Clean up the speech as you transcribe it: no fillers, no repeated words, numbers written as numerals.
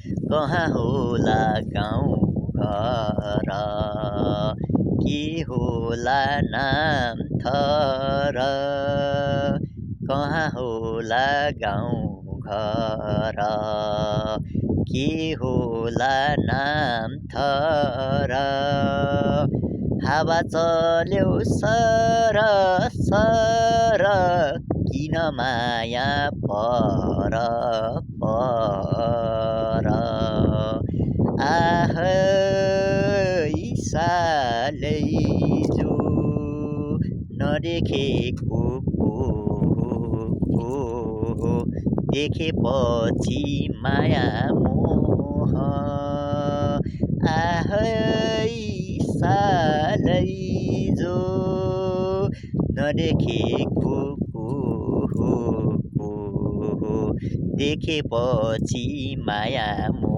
कहाँ होला गाउँ घर के होला नाम थर कहाँ होला गाउँ घर के होला नाम थर हावा चल्यो सर सर किन माया पर पर आहै सालै जो नदेखेको पो देखेपछि माया मोह आहै सालै जो नदेखेको पो देखेपछि माया मोह